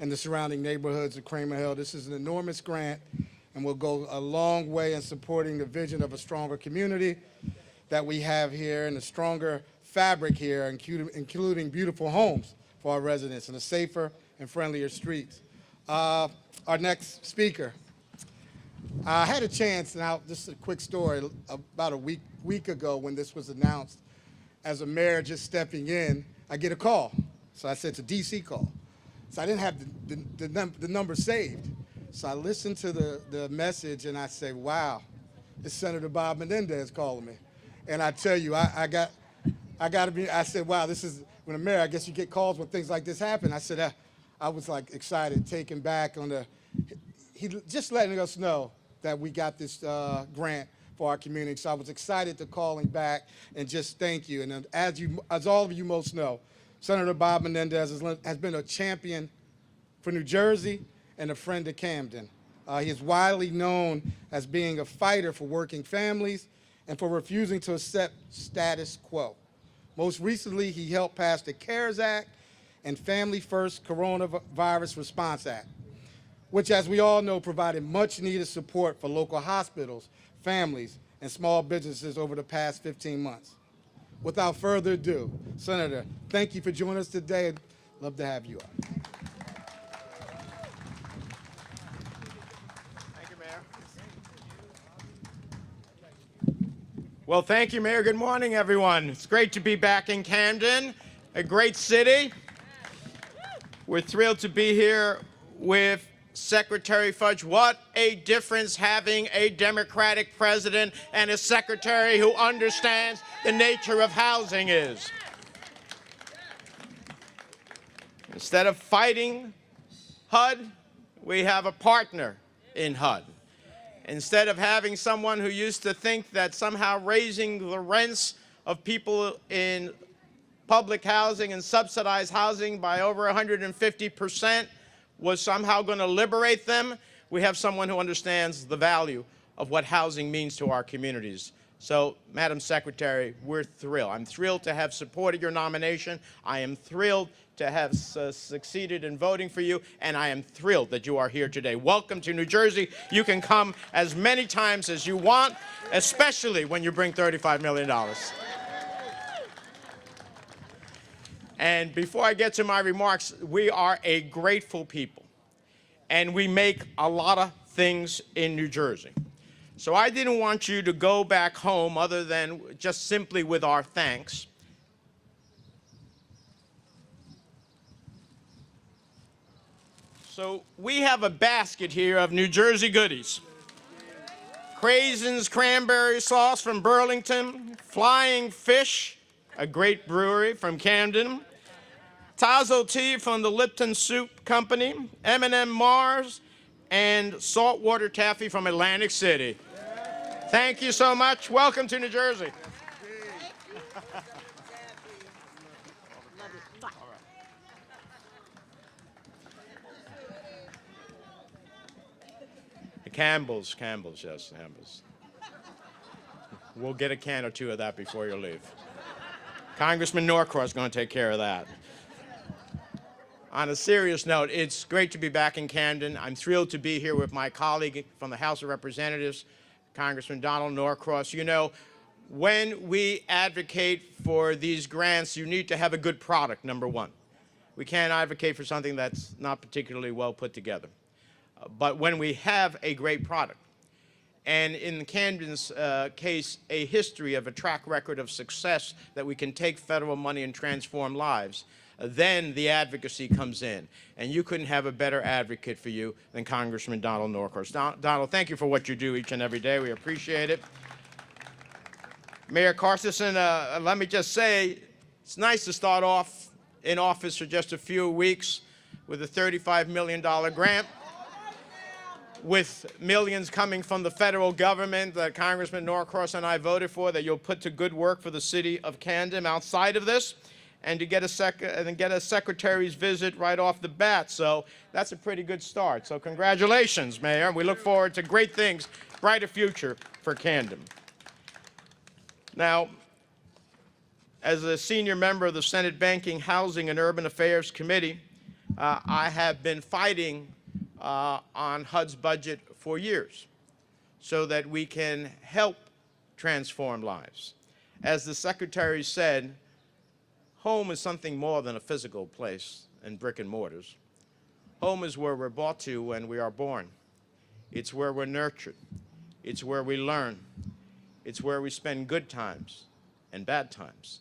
and the surrounding neighborhoods of Kramer Hill. This is an enormous grant and will go a long way in supporting the vision of a stronger community that we have here and a stronger fabric here, including beautiful homes for our residents and a safer and friendlier streets. Our next speaker. I had a chance, now just a quick story, about a week ago when this was announced, as a mayor just stepping in, I get a call. So I said it's a DC call. So I didn't have the number saved. So I listened to the message and I say, wow, it's Senator Bob Menendez calling me. And I tell you, I said, wow, this is, when a mayor, I guess you get calls when things like this happen. I said, I was like excited, taken back on he just letting us know that we got this grant for our community. So I was excited to call him back and just thank you. And as all of you most know, Senator Bob Menendez has been a champion for New Jersey and a friend of Camden. He is widely known as being a fighter for working families and for refusing to accept status quo. Most recently, he helped pass the CARES Act and Family First Coronavirus Response Act, which, as we all know, provided much needed support for local hospitals, families, and small businesses over the past 15 months. Without further ado, Senator, thank you for joining us today. I'd love to have you up. Thank you, Mayor. Well, thank you, Mayor. Good morning, everyone. It's great to be back in Camden, a great city. We're thrilled to be here with Secretary Fudge. What a difference having a Democratic president and a secretary who understands the nature of housing is. Instead of fighting HUD, we have a partner in HUD. Instead of having someone who used to think that somehow raising the rents of people in public housing and subsidized housing by over 150% was somehow going to liberate them, we have someone who understands the value of what housing means to our communities. So, Madam Secretary, we're thrilled. I'm thrilled to have supported your nomination. I am thrilled to have succeeded in voting for you, and I am thrilled that you are here today. Welcome to New Jersey. You can come as many times as you want, especially when you bring $35 million. And before I get to my remarks, we are a grateful people, and we make a lot of things in New Jersey. So I didn't want you to go back home other than just simply with our thanks. So we have a basket here of New Jersey goodies. Craisins cranberry sauce from Burlington, Flying Fish, a great brewery from Camden, Tazo tea from the Lipton Soup Company, M&M Mars, and saltwater taffy from Atlantic City. Thank you so much. Welcome to New Jersey. Campbell's, yes, Campbell's. We'll get a can or two of that before you leave. Congressman Norcross is going to take care of that. On a serious note, it's great to be back in Camden. I'm thrilled to be here with my colleague from the House of Representatives, Congressman Donald Norcross. You know, when we advocate for these grants, you need to have a good product, number one. We can't advocate for something that's not particularly well put together. But when we have a great product, and in Camden's case, a history of a track record of success that we can take federal money and transform lives, then the advocacy comes in. And you couldn't have a better advocate for you than Congressman Donald Norcross. Donald, thank you for what you do each and every day. We appreciate it. Mayor Carstensen, let me just say, it's nice to start off in office for just a few weeks with a $35 million grant, with millions coming from the federal government that Congressman Norcross and I voted for, that you'll put to good work for the city of Camden outside of this, and to get a secretary's visit right off the bat. So that's a pretty good start. So congratulations, Mayor. We look forward to great things, brighter future for Camden. Now, as a senior member of the Senate Banking, Housing, and Urban Affairs Committee, I have been fighting on HUD's budget for years so that we can help transform lives. As the Secretary said, home is something more than a physical place and brick and mortars. Home is where we're brought to when we are born. It's where we're nurtured. It's where we learn. It's where we spend good times and bad times.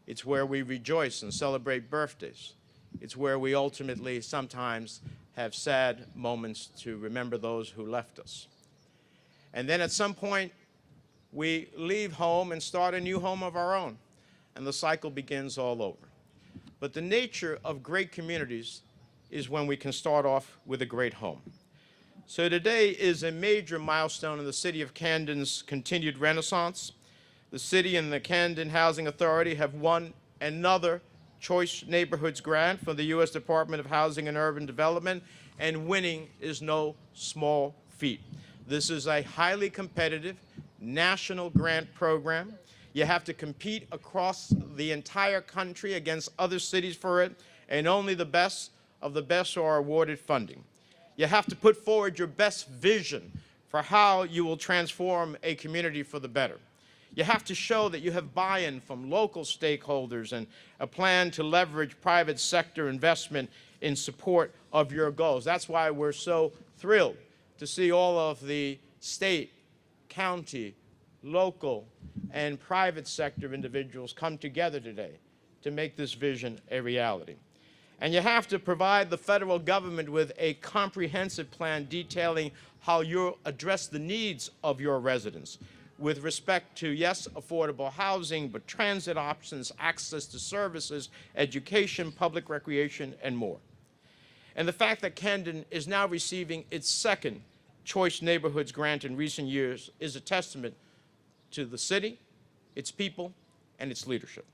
It's where we rejoice and celebrate birthdays. It's where we ultimately sometimes have sad moments to remember those who left us. And then at some point, we leave home and start a new home of our own, and the cycle begins all over. But the nature of great communities is when we can start off with a great home. So today is a major milestone in the city of Camden's continued renaissance. The city and the Camden Housing Authority have won another Choice Neighborhoods grant from the U.S. Department of Housing and Urban Development, and winning is no small feat. This is a highly competitive national grant program. You have to compete across the entire country against other cities for it, and only the best of the best are awarded funding. You have to put forward your best vision for how you will transform a community for the better. You have to show that you have buy-in from local stakeholders and a plan to leverage private sector investment in support of your goals. That's why we're so thrilled to see all of the state, county, local, and private sector individuals come together today to make this vision a reality. And you have to provide the federal government with a comprehensive plan detailing how you'll address the needs of your residents with respect to, yes, affordable housing, but transit options, access to services, education, public recreation, and more. And the fact that Camden is now receiving its second Choice Neighborhoods grant in recent years is a testament to the city, its people, and its leadership.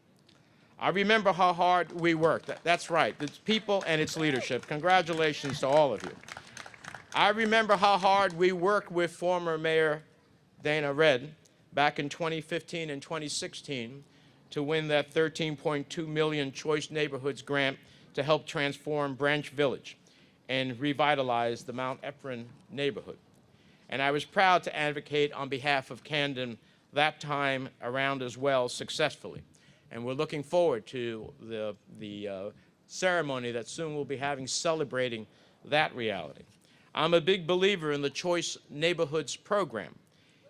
I remember how hard we worked. That's right, its people and its leadership. Congratulations to all of you. I remember how hard we worked with former Mayor Dana Red back in 2015 and 2016 to win that $13.2 million Choice Neighborhoods grant to help transform Branch Village and revitalize the Mount Ephraim neighborhood. And I was proud to advocate on behalf of Camden that time around as well successfully. And we're looking forward to the ceremony that soon we'll be having celebrating that reality. I'm a big believer in the Choice Neighborhoods program.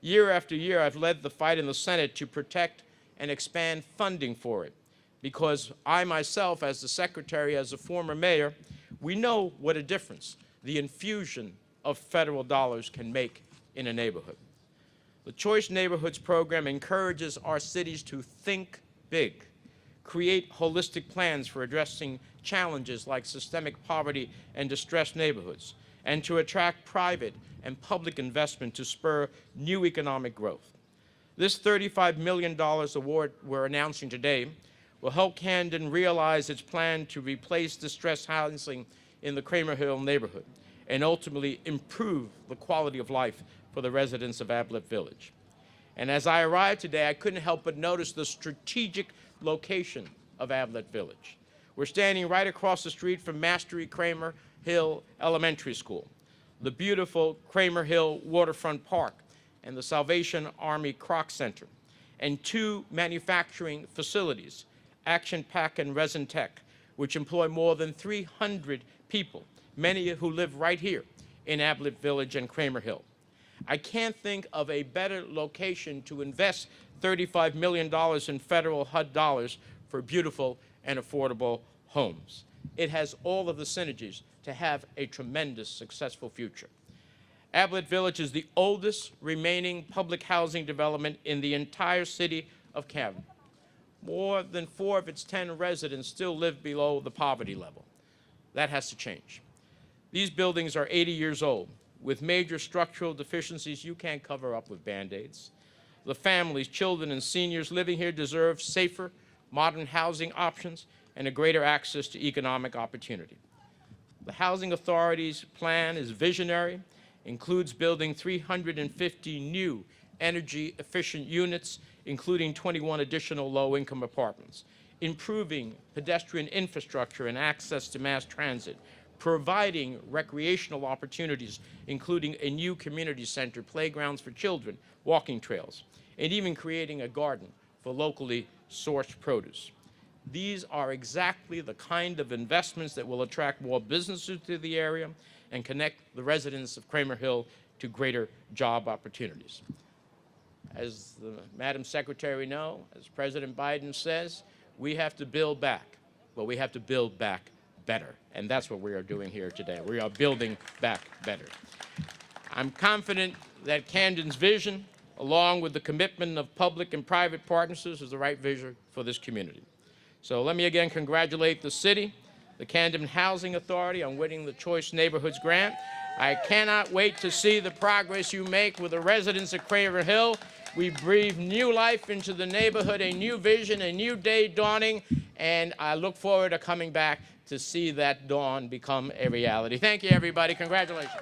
Year after year, I've led the fight in the Senate to protect and expand funding for it, because I myself, as the secretary, as a former mayor, we know what a difference the infusion of federal dollars can make in a neighborhood. The Choice Neighborhoods program encourages our cities to think big, create holistic plans for addressing challenges like systemic poverty and distressed neighborhoods, and to attract private and public investment to spur new economic growth. This $35 million award we're announcing today will help Camden realize its plan to replace distressed housing in the Kramer Hill neighborhood and ultimately improve the quality of life for the residents of Ablett Village. And as I arrived today, I couldn't help but notice the strategic location of Ablett Village. We're standing right across the street from Mastery Kramer Hill Elementary School, the beautiful Kramer Hill Waterfront Park, and the Salvation Army Kroc Center, and two manufacturing facilities, Action Pack and Resin Tech, which employ more than 300 people, many who live right here in Ablett Village and Kramer Hill. I can't think of a better location to invest $35 million in federal HUD dollars for beautiful and affordable homes. It has all of the synergies to have a tremendous, successful future. Ablett Village is the oldest remaining public housing development in the entire city of Camden. More than 4 of its 10 residents still live below the poverty level. That has to change. These buildings are 80 years old, with major structural deficiencies you can't cover up with Band-Aids. The families, children, and seniors living here deserve safer, modern housing options and a greater access to economic opportunity. The Housing Authority's plan is visionary, includes building 350 new energy-efficient units, including 21 additional low-income apartments. improving pedestrian infrastructure and access to mass transit, providing recreational opportunities, including a new community center, playgrounds for children, walking trails, and even creating a garden for locally sourced produce. These are exactly the kind of investments that will attract more businesses to the area and connect the residents of Kramer Hill to greater job opportunities. As the Madam Secretary knows, as President Biden says, we have to build back, but we have to build back better. And that's what we are doing here today. We are building back better. I'm confident that Camden's vision, along with the commitment of public and private partnerships, is the right vision for this community. So let me again congratulate the city, the Camden Housing Authority on winning the Choice Neighborhoods Grant. I cannot wait to see the progress you make with the residents of Kramer Hill. We breathe new life into the neighborhood, a new vision, a new day dawning, and I look forward to coming back to see that dawn become a reality. Thank you, everybody. Congratulations.